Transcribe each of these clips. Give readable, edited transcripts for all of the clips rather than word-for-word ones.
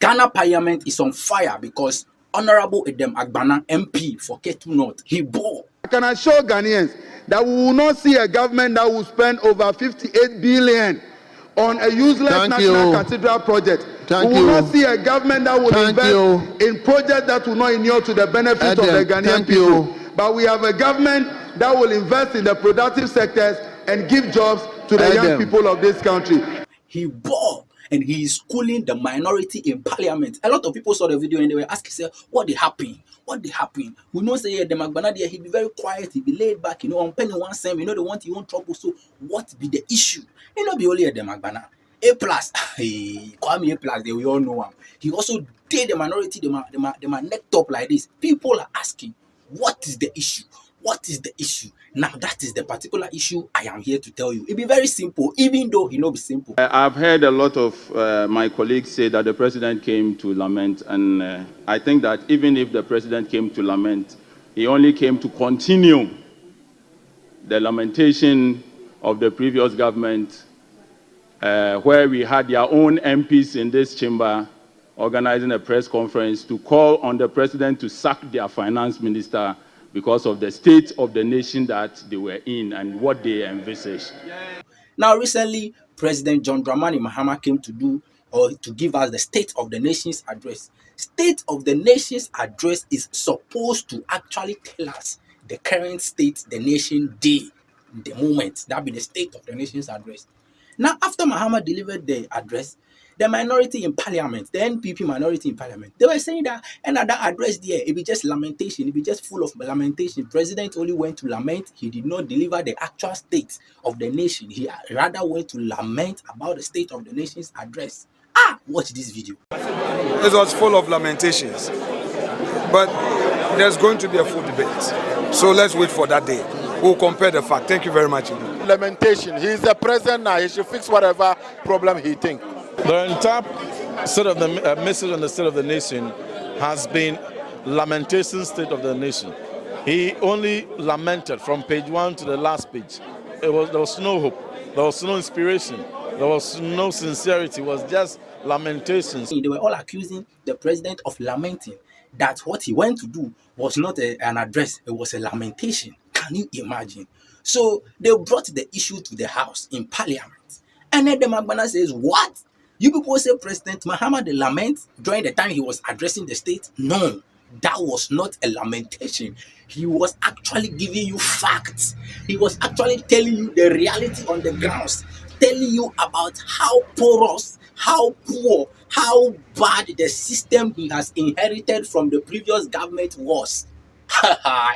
Ghana Parliament is on fire because Honorable Edem Agbana MP for Ketu North, he bore. I can assure Ghanaians that we will not see a government that will spend over 58 billion on a useless national cathedral project. We will not see a government that will invest in projects that will not inure to the benefit of the Ghanaian people. But we have a government that will invest in the productive sectors and give jobs to the young people of this country. He bore, and he is schooling the minority in parliament. A lot of people saw the video and they were asking, say, what did happen? What did happen? We know say Edem Agbana there, he'd be very quiet, he'd be laid back, on penny one cent, they want your own trouble. So what be the issue? It not be only Edem Agbana. A plus, Kwame A plus, we all know him. He also did the minority, they necked up like this. People are asking, what is the issue? What is the issue? Now that is the particular issue I am here to tell you. It'll be very simple, even though it not be simple. I've heard a lot of my colleagues say that the president came to lament, and I think that even if the president came to lament, he only came to continue the lamentation of the previous government, where we had their own MPs in this chamber organizing a press conference to call on the president to sack their finance minister because of the state of the nation that they were in and what they envisaged. Now, recently, President John Dramani Mahama came to give us the State of the Nation's address. State of the Nation's address is supposed to actually tell us the current state the nation did, the moment. That be the State of the Nation's address. Now, after Mahama delivered the address, the minority in parliament, the NPP minority in parliament, they were saying that another address there, it be just lamentation, it be just full of lamentation. President only went to lament, he did not deliver the actual state of the nation. He rather went to lament about the State of the Nation's address. Watch this video. It was full of lamentations, but there's going to be a full debate. So let's wait for that day. We'll compare the fact. Thank you very much. Lamentation. He is the president now. He should fix whatever problem he thinks. The entire sort of the message on the State of the Nation has been lamentation State of the Nation. He only lamented from page 1 to the last page. There was no hope. There was no inspiration. There was no sincerity. It was just lamentations. They were all accusing the president of lamenting, that what he went to do was not an address, it was a lamentation. Can you imagine? So they brought the issue to the House in Parliament. And then Edem Agbana says, what? You people say President Mahama the lament during the time he was addressing the state? No, that was not a lamentation. He was actually giving you facts. He was actually telling you the reality on the grounds, telling you about how porous, how poor, how bad the system he has inherited from the previous government was.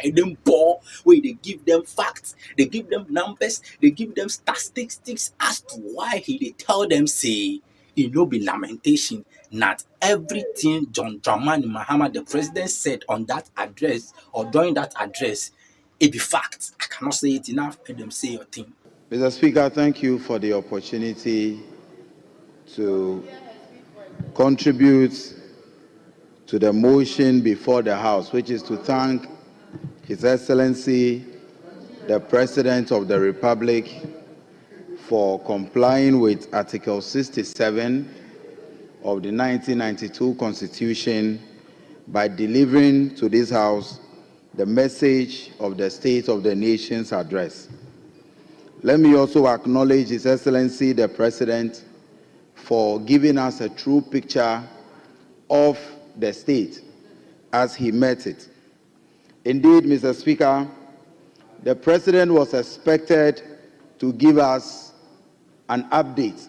And then poor, where they give them facts, they give them numbers, they give them statistics as to why they tell them, say, it no be lamentation. Not everything John Dramani Mahama, the president, said on that address or during that address, it be facts. I cannot say it enough. Let them say your thing. Mr. Speaker, thank you for the opportunity to contribute to the motion before the House, which is to thank His Excellency, the President of the Republic, for complying with Article 67 of the 1992 Constitution by delivering to this House the message of the State of the Nation's address. Let me also acknowledge His Excellency, the President, for giving us a true picture of the state as he met it. Indeed, Mr. Speaker, the President was expected to give us an update.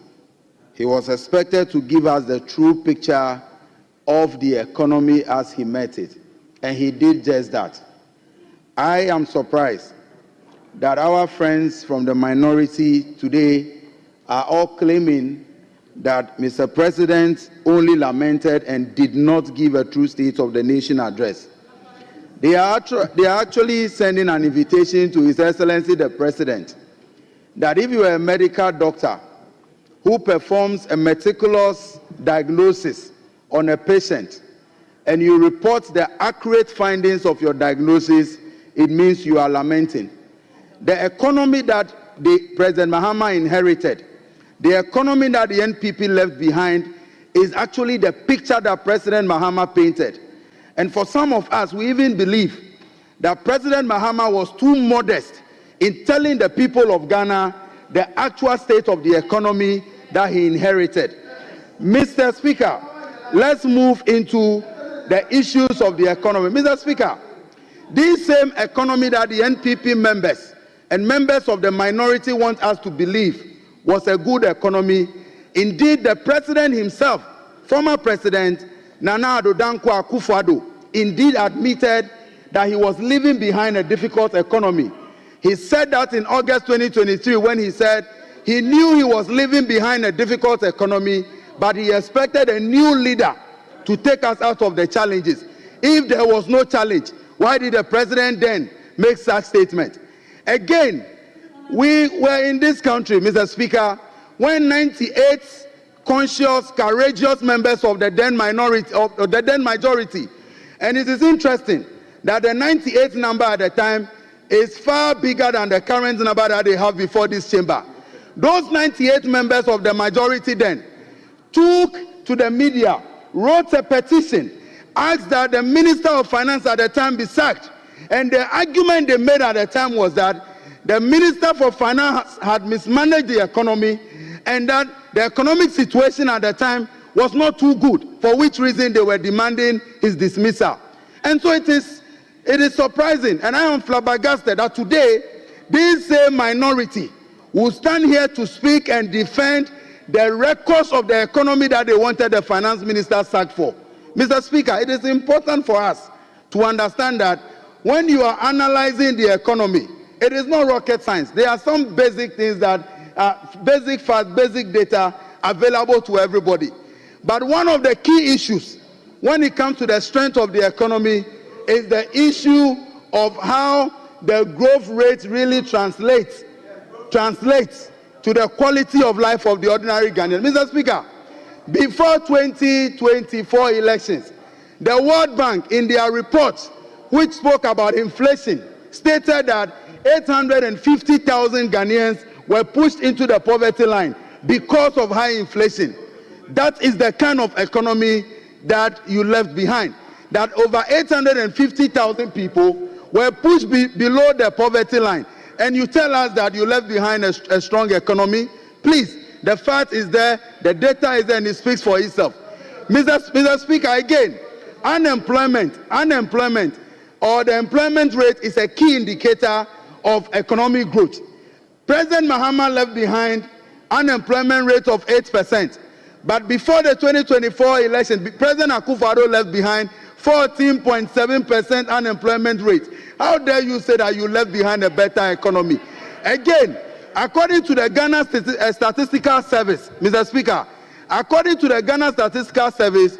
He was expected to give us the true picture of the economy as he met it, and he did just that. I am surprised that our friends from the minority today are all claiming that Mr. President only lamented and did not give a true State of the Nation address. They are actually sending an invitation to His Excellency the President that if you are a medical doctor who performs a meticulous diagnosis on a patient and you report the accurate findings of your diagnosis, it means you are lamenting. The economy that President Mahama inherited, the economy that the NPP left behind, is actually the picture that President Mahama painted. And for some of us, we even believe that President Mahama was too modest in telling the people of Ghana the actual state of the economy that he inherited. Mr. Speaker, let's move into the issues of the economy. Mr. Speaker, this same economy that the NPP members and members of the minority want us to believe was a good economy. Indeed, the president himself, former president Nana Addo Dankwa Akufo-Addo, indeed admitted that he was leaving behind a difficult economy. He said that in August 2023 when he said he knew he was leaving behind a difficult economy, but he expected a new leader to take us out of the challenges. If there was no challenge, why did the president then make such statement? Again, we were in this country, Mr. Speaker, when 98 conscious, courageous members of the then minority, of the then majority, and it is interesting that the 98 number at the time is far bigger than the current number that they have before this chamber. Those 98 members of the majority then took to the media, wrote a petition, asked that the Minister of Finance at the time be sacked. And the argument they made at the time was that the Minister for Finance had mismanaged the economy and that the economic situation at the time was not too good, for which reason they were demanding his dismissal. And so it is surprising, and I am flabbergasted that today this same minority will stand here to speak and defend the records of the economy that they wanted the finance minister sacked for. Mr. Speaker, it is important for us to understand that when you are analyzing the economy, it is not rocket science. There are some basic things that basic facts, basic data available to everybody. But one of the key issues when it comes to the strength of the economy is the issue of how the growth rate really translates to the quality of life of the ordinary Ghanaian. Mr. Speaker, before 2024 elections, the World Bank in their report, which spoke about inflation, stated that 850,000 Ghanaians were pushed into the poverty line because of high inflation. That is the kind of economy that you left behind. That over 850,000 people were pushed below the poverty line. And you tell us that you left behind a strong economy? Please, the fact is there, the data is there, and it speaks for itself. Mr. Speaker, again, unemployment or the employment rate is a key indicator of economic growth. President Mahama left behind unemployment rate of 8%. But before the 2024 election, President Akufo-Addo left behind 14.7% unemployment rate. How dare you say that you left behind a better economy? Again, according to the Ghana Statistical Service, Mr. Speaker, according to the Ghana Statistical Service,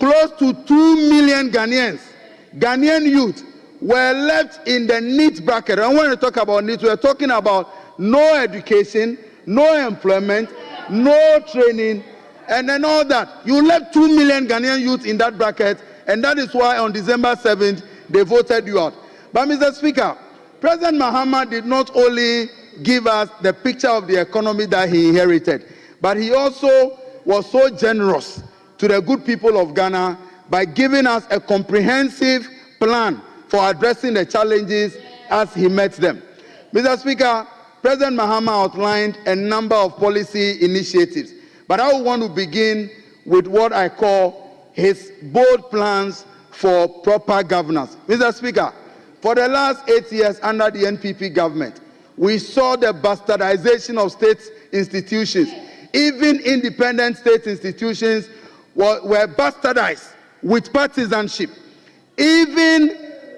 close to 2 million Ghanaian youth were left in the NEET bracket. And when we talk about NEET, we're talking about no education, no employment, no training, and then all that. You left 2 million Ghanaian youth in that bracket, and that is why on December 7th, they voted you out. But Mr. Speaker, President Mahama did not only give us the picture of the economy that he inherited, but he also was so generous to the good people of Ghana by giving us a comprehensive plan for addressing the challenges as he met them. Mr. Speaker, President Mahama outlined a number of policy initiatives, but I want to begin with what I call his bold plans for proper governance. Mr. Speaker, for the last 8 years under the NPP government, we saw the bastardization of state institutions. Even independent state institutions were bastardized with partisanship. Even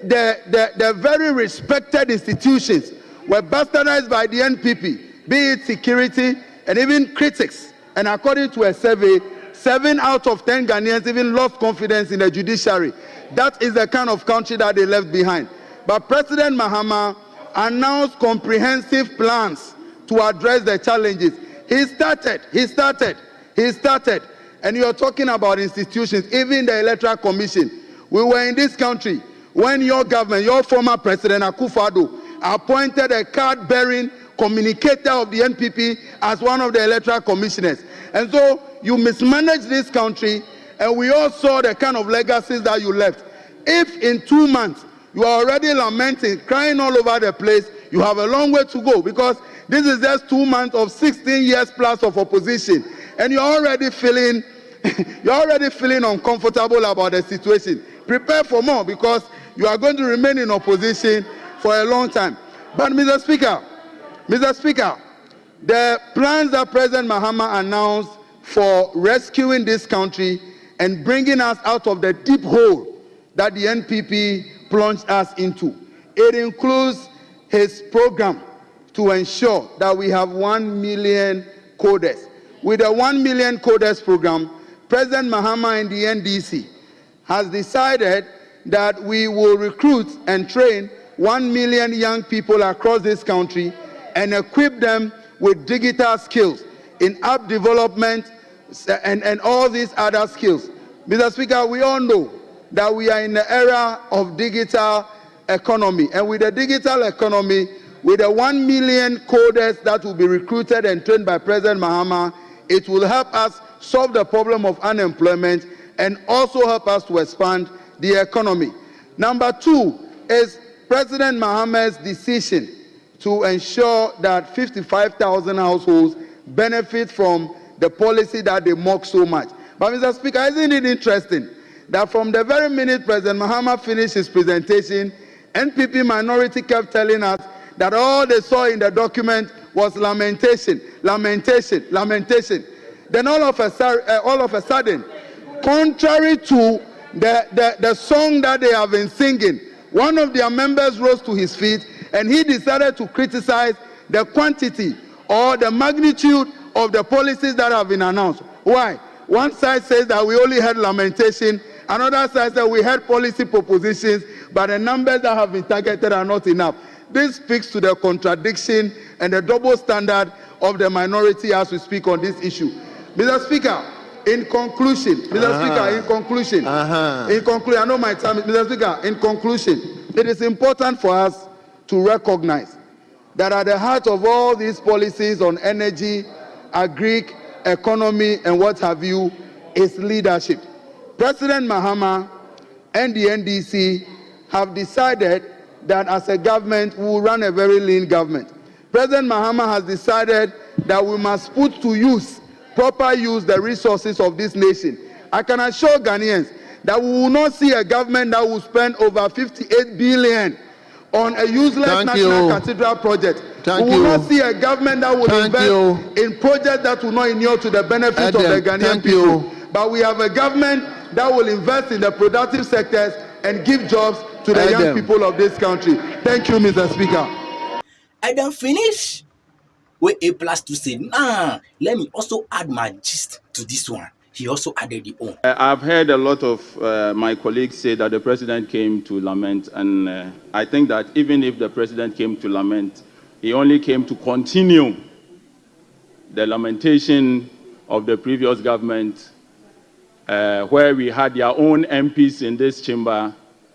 the very respected institutions were bastardized by the NPP, be it security and even critics. And according to a survey, 7 out of 10 Ghanaians even lost confidence in the judiciary. That is the kind of country that they left behind. But President Mahama announced comprehensive plans to address the challenges. He started. And you are talking about institutions, even the Electoral Commission. We were in this country when your government, your former President Akufo-Addo, appointed a card-bearing communicator of the NPP as one of the electoral commissioners. And so you mismanaged this country, and we all saw the kind of legacies that you left. If in 2 months you are already lamenting, crying all over the place, you have a long way to go, because this is just 2 months of 16 years plus of opposition, and you're already feeling uncomfortable about the situation. Prepare for more, because you are going to remain in opposition for a long time. But Mr. Speaker, the plans that President Mahama announced for rescuing this country and bringing us out of the deep hole that the NPP plunged us into, it includes his program to ensure that we have 1 million coders. With the 1 million coders program, President Mahama and the NDC has decided that we will recruit and train 1 million young people across this country and equip them with digital skills in app development and all these other skills. Mr. Speaker, we all know that we are in the era of digital economy, and with the digital economy, with the 1 million coders that will be recruited and trained by President Mahama, it will help us solve the problem of unemployment and also help us to expand the economy. Number 2 is President Mahama's decision to ensure that 55,000 households benefit from the policy that they mock so much. But Mr. Speaker, isn't it interesting that from the very minute President Mahama finished his presentation, NPP minority kept telling us that all they saw in the document was lamentation, lamentation, lamentation. Then all of a sudden, contrary to the song that they have been singing, one of their members rose to his feet and he decided to criticize the quantity or the magnitude of the policies that have been announced. Why? One side says that we only had lamentation, another side says we had policy propositions, but the numbers that have been targeted are not enough. This speaks to the contradiction and the double standard of the minority as we speak on this issue. Mr. Speaker, in conclusion, I know my time, Mr. Speaker, in conclusion, it is important for us to recognize that at the heart of all these policies on energy, agric, economy, and what have you, is leadership. President Mahama and the NDC have decided that as a government, we will run a very lean government. President Mahama has decided that we must put to use, proper use, the resources of this nation. I can assure Ghanaians that we will not see a government that will spend over 58 billion on a useless national cathedral project. We will not see a government that will invest in projects that will not inure to the benefit of the Ghanaian people. But we have a government that will invest in the productive sectors and give jobs to the young people of this country. Thank you, Mr. Speaker. I don't finish. Where A+ to say, nah, let me also add my gist to this one. He also added the own. I've heard a lot of my colleagues say that the president came to lament, and I think that even if the president came to lament, he only came to continue the lamentation of the previous government, where we had their own MPs in this chamber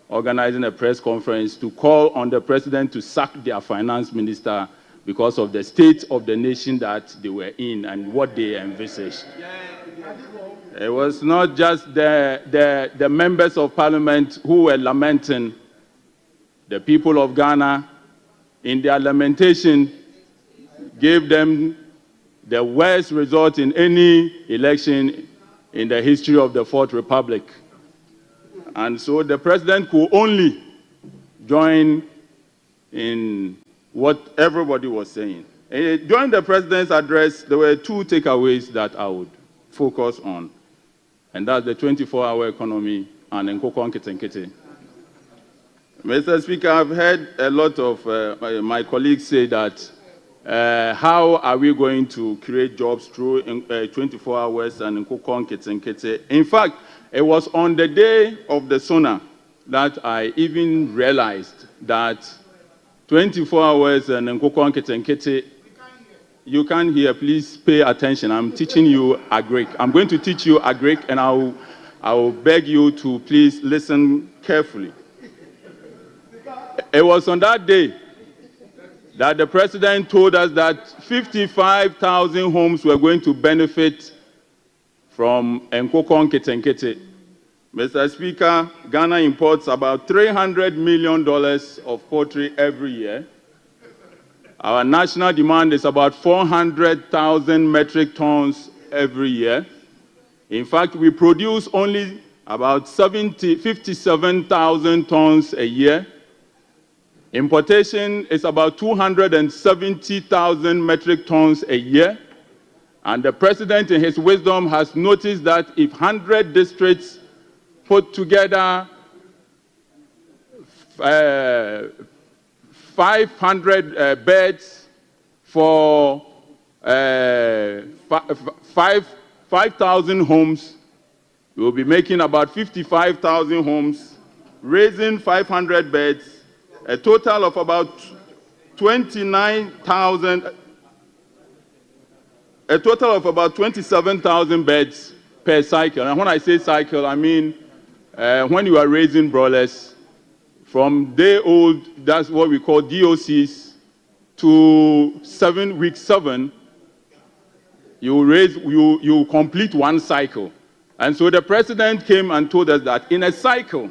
organizing a press conference to call on the president to sack their finance minister because of the state of the nation that they were in and what they envisaged. It was not just the members of parliament who were lamenting. The people of Ghana, in their lamentation, gave them the worst result in any election in the history of the Fourth Republic. And so the president could only join in what everybody was saying. During the president's address, there were 2 takeaways that I would focus on, and that's the 24-hour economy and Nkoko Nkete. Mr. Speaker, I've heard a lot of my colleagues say that how are we going to create jobs through 24 hours and Nkoko Nkete. In fact, it was on the day of the SONA that I even realized that 24 hours and Nkoko Nkete. You can't hear, please pay attention. I'm teaching you agric. I'm going to teach you agric, and I will beg you to please listen carefully. It was on that day that the president told us that 55,000 homes were going to benefit from Nkokon Ketenkete. Mr. Speaker, Ghana imports about $300 million of poultry every year. Our national demand is about 400,000 metric tons every year. In fact, we produce only about 57,000 tons a year. Importation is about 270,000 metric tons a year. And the president, in his wisdom, has noticed that if 100 districts put together 500 beds for 5,000 homes, we will be making about 55,000 homes, raising 500 beds, a total of about 27,000 beds per cycle. And when I say cycle, I mean when you are raising broilers, from day old, that's what we call DOCs, to week 7, you complete one cycle. And so the president came and told us that in a cycle,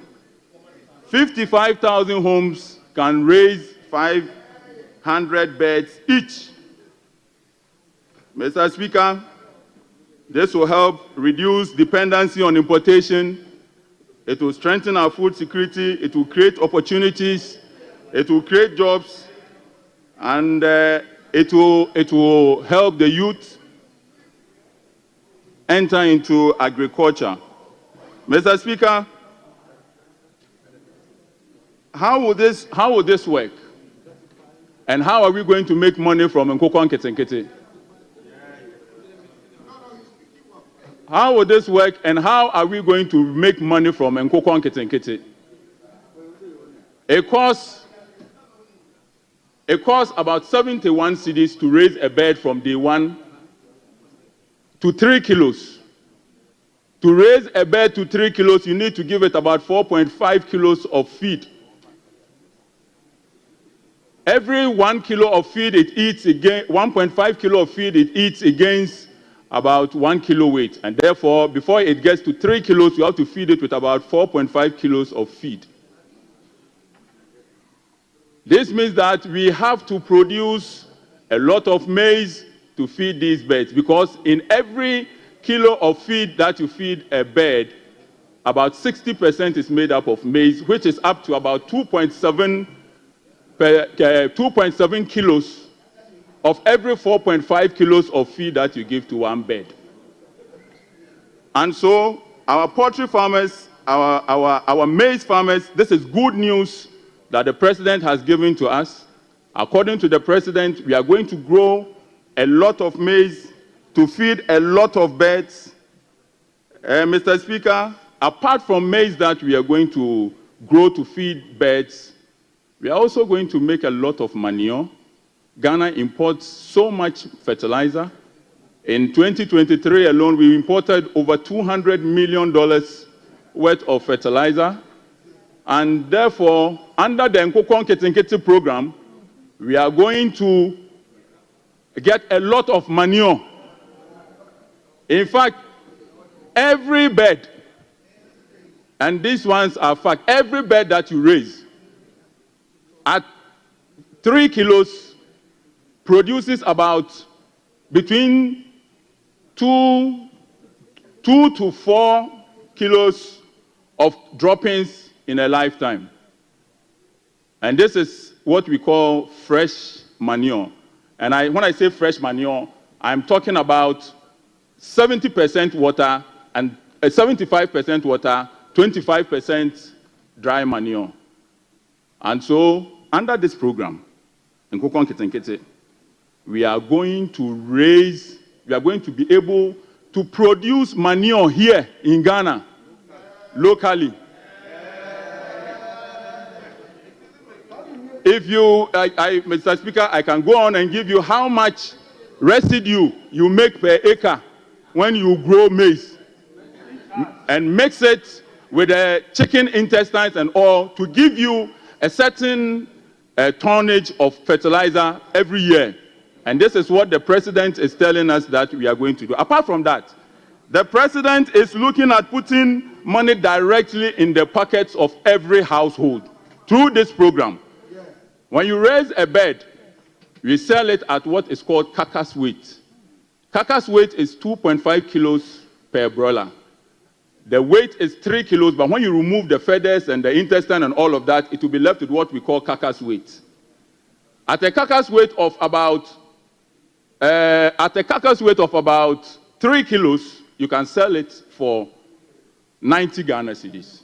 55,000 homes can raise 500 beds each. Mr. Speaker, this will help reduce dependency on importation. It will strengthen our food security. It will create opportunities. It will create jobs. And it will help the youth enter into agriculture. Mr. Speaker, how will this work? And how are we going to make money from Nkokon Ketenkete? How will this work, and how are we going to make money from Nkokon Ketenkete? It costs about 71 cedis to raise a bed from day 1 to 3 kilos. To raise a bed to 3 kilos, you need to give it about 4.5 kilos of feed. Every 1 kilo of feed it eats again, 1.5 kilo of feed it eats against about 1 kilo weight. And therefore, before it gets to 3 kilos, you have to feed it with about 4.5 kilos of feed. This means that we have to produce a lot of maize to feed these birds, because in every kilo of feed that you feed a bird, about 60% is made up of maize, which is up to about 2.7 kilos of every 4.5 kilos of feed that you give to one bird. And so our poultry farmers, our maize farmers, this is good news that the president has given to us. According to the president, we are going to grow a lot of maize to feed a lot of birds. Mr. Speaker, apart from maize that we are going to grow to feed birds, we are also going to make a lot of manure. Ghana imports so much fertilizer. In 2023 alone, we imported over $200 million worth of fertilizer. And therefore, under the Nkokon Ketenkete program, we are going to get a lot of manure. In fact, every bed, and these ones are fact, every bed that you raise at 3 kilos produces about between 2 to 4 kilos of droppings in a lifetime. And this is what we call fresh manure. And when I say fresh manure, I'm talking about 70% water and 75% water, 25% dry manure. And so, under this program, in Nkokon Ketenkete, we are going to be able to produce manure here in Ghana, locally. If you, Mr. Speaker, I can go on and give you how much residue you make per acre when you grow maize and mix it with the chicken intestines and all to give you a certain tonnage of fertilizer every year. And this is what the president is telling us that we are going to do. Apart from that, The president is looking at putting money directly in the pockets of every household through this program. When you raise a bird, we sell it at what is called carcass weight. Carcass weight is 2.5 kilos per broiler. The weight is 3 kilos, but when you remove the feathers and the intestine and all of that, it will be left with what we call carcass weight. At a carcass weight of about 3 kilos, you can sell it for 90 Ghana cedis.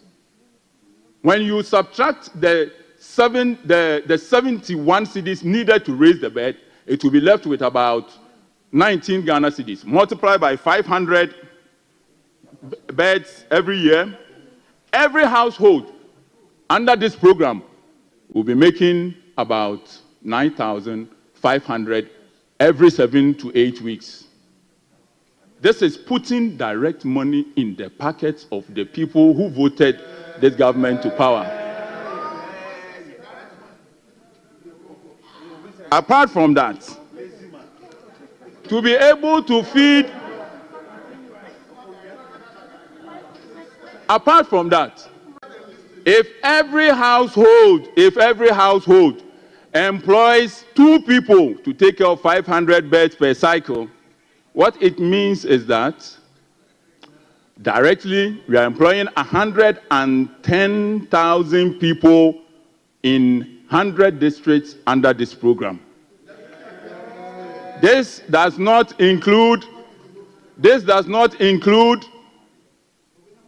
When you subtract the 71 cedis needed to raise the bird, it will be left with about 19 Ghana cedis. Multiply by 500 birds every year. Every household under this program will be making about 9,500 every 7 to 8 weeks. This is putting direct money in the pockets of the people who voted this government to power. Apart from that, to be able to feed, apart from that, if every household employs 2 people to take care of 500 birds per cycle, what it means is that directly we are employing 110,000 people in 100 districts under this program. This does not include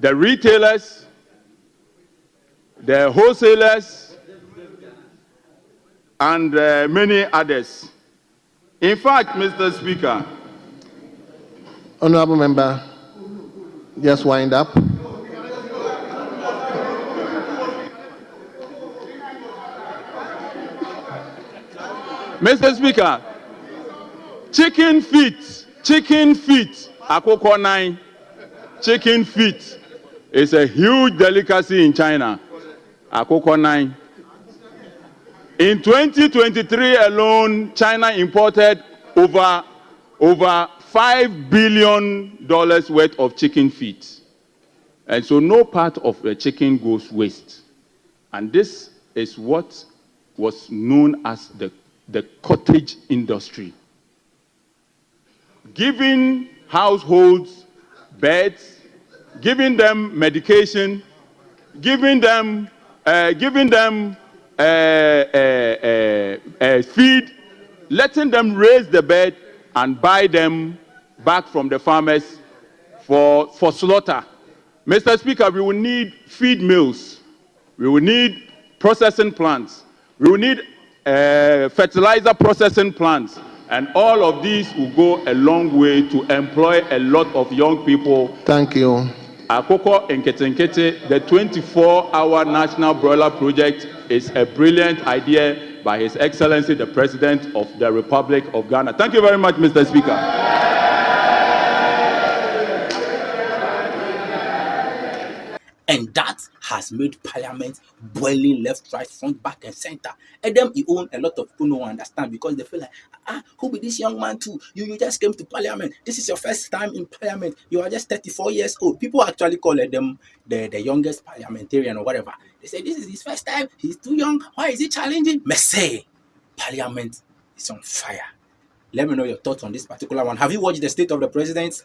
the retailers, the wholesalers, and many others. In fact, Mr. Speaker, Honorable member, just wind up. Mr. Speaker, chicken feet, akoko nine, chicken feet is a huge delicacy in China. Akoko nine. In 2023 alone, China imported over $5 billion worth of chicken feet. And so no part of the chicken goes waste. And this is what was known as the cottage industry. Giving households beds, giving them medication, giving them feed, letting them raise the bird and buy them back from the farmers for slaughter. Mr. Speaker, we will need feed mills, we will need processing plants, we will need fertilizer processing plants, and all of these will go a long way to employ a lot of young people. Thank you. Akoko Nketenkete, the 24-hour national broiler project is a brilliant idea by His Excellency, the President of the Republic of Ghana. Thank you very much, Mr. Speaker. And that has made Parliament boiling left, right, front, back, and center. And then he own a lot of people don't understand because they feel like, who be this young man too? You just came to Parliament. This is your first time in Parliament. You are just 34 years old. People actually call them the youngest parliamentarian or whatever. They say this is his first time. He's too young. Why is he challenging? Messy. Parliament is on fire. Let me know your thoughts on this particular one. Have you watched the State of the President's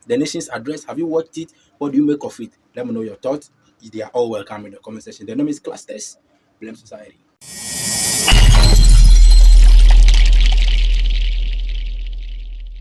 the nation's address? Have you watched it? What do you make of it? Let me know your thoughts. They are all welcome in the comment section. The name is Clusters. Blame Society.